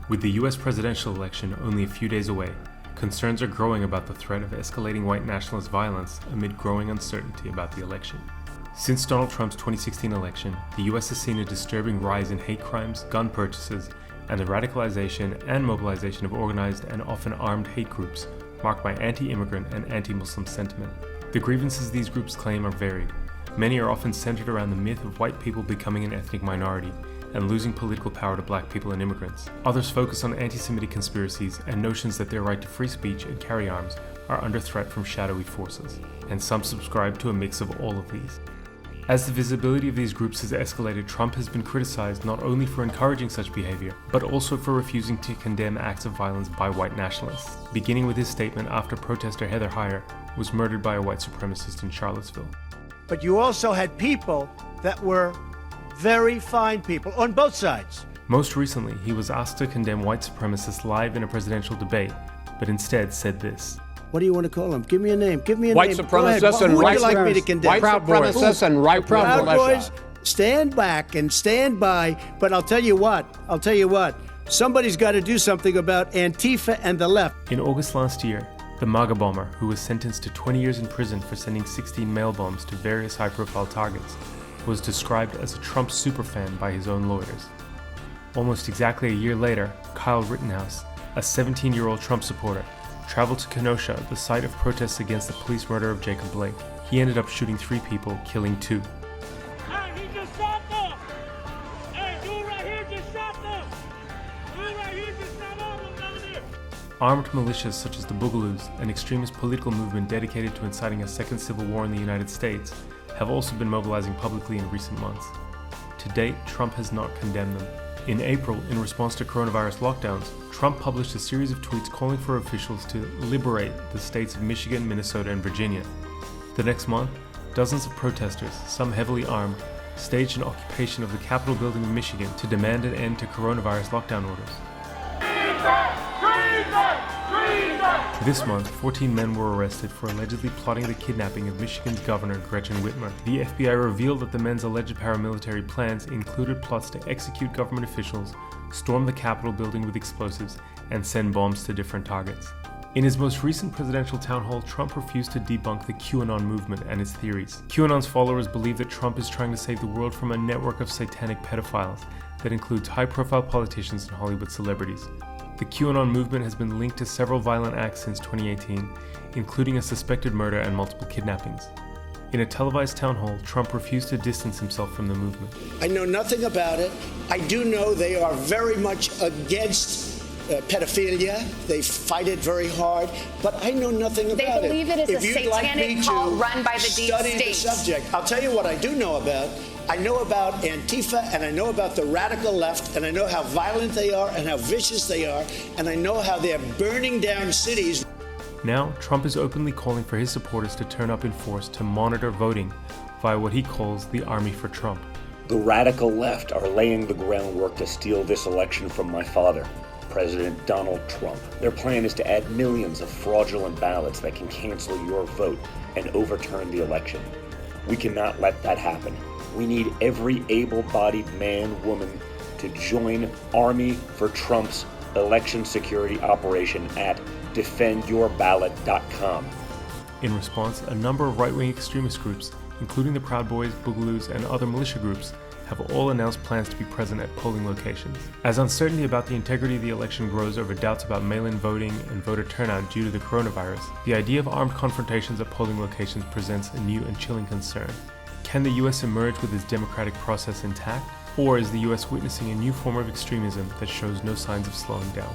With the US presidential election only a few days away, concerns are growing about the threat of escalating white nationalist violence amid growing uncertainty about the election. Since Donald Trump's 2016 election, the US has seen a disturbing rise in hate crimes, gun purchases, and the radicalization and mobilization of organized and often armed hate groups marked by anti-immigrant and anti-Muslim sentiment. The grievances these groups claim are varied. Many are often centered around the myth of white people becoming an ethnic minority and losing political power to black people and immigrants. Others focus on anti-Semitic conspiracies and notions that their right to free speech and carry arms are under threat from shadowy forces, and some subscribe to a mix of all of these. As the visibility of these groups has escalated, Trump has been criticized not only for encouraging such behavior, but also for refusing to condemn acts of violence by white nationalists, beginning with his statement after protester Heather Heyer was murdered by a white supremacist in Charlottesville. But you also had people that were very fine people on both sides. Most recently, he was asked to condemn white supremacists live in a presidential debate, but instead said this. What do you want to call them? Give me a name. Give me a white name. Supremacists and Who would right you like me to condemn? White supremacists and right Proud Boys. Boys, stand back and stand by. But I'll tell you what. Somebody's got to do something about Antifa and the left. In August last year, the MAGA bomber, who was sentenced to 20 years in prison for sending 16 mail bombs to various high-profile targets, was described as a Trump superfan by his own lawyers. Almost exactly a year later, Kyle Rittenhouse, a 17-year-old Trump supporter, traveled to Kenosha, the site of protests against the police murder of Jacob Blake. He ended up shooting 3 people, killing 2. Hey, he just shot them! Hey, dude right here just shot them! Dude right here just shot all of them down there! Armed militias such as the Boogaloos, an extremist political movement dedicated to inciting a second civil war in the United States, have also been mobilizing publicly in recent months. To date, Trump has not condemned them. In April, in response to coronavirus lockdowns, Trump published a series of tweets calling for officials to liberate the states of Michigan, Minnesota, and Virginia. The next month, dozens of protesters, some heavily armed, staged an occupation of the Capitol building in Michigan to demand an end to coronavirus lockdown orders. This month, 14 men were arrested for allegedly plotting the kidnapping of Michigan's governor, Gretchen Whitmer. The FBI revealed that the men's alleged paramilitary plans included plots to execute government officials, storm the Capitol building with explosives, and send bombs to different targets. In his most recent presidential town hall, Trump refused to debunk the QAnon movement and its theories. QAnon's followers believe that Trump is trying to save the world from a network of satanic pedophiles that includes high-profile politicians and Hollywood celebrities. The QAnon movement has been linked to several violent acts since 2018, including a suspected murder and multiple kidnappings. In a televised town hall, Trump refused to distance himself from the movement. I know nothing about it. I do know they are very much against pedophilia. They fight it very hard, but I know nothing about it. They believe it is If a you'd like satanic me cult to run by the deep study state. the subject, I'll tell you what I do know about. I know about Antifa, and I know about the radical left, and I know how violent they are and how vicious they are, and I know how they're burning down cities. Now, Trump is openly calling for his supporters to turn up in force to monitor voting via what he calls the Army for Trump. The radical left are laying the groundwork to steal this election from my father, President Donald Trump. Their plan is to add millions of fraudulent ballots that can cancel your vote and overturn the election. We cannot let that happen. We need every able-bodied man, woman to join Army for Trump's election security operation at defendyourballot.com. In response, a number of right-wing extremist groups, including the Proud Boys, Boogaloos, and other militia groups, have all announced plans to be present at polling locations. As uncertainty about the integrity of the election grows over doubts about mail-in voting and voter turnout due to the coronavirus, the idea of armed confrontations at polling locations presents a new and chilling concern. Can the US emerge with its democratic process intact? Or is the US witnessing a new form of extremism that shows no signs of slowing down?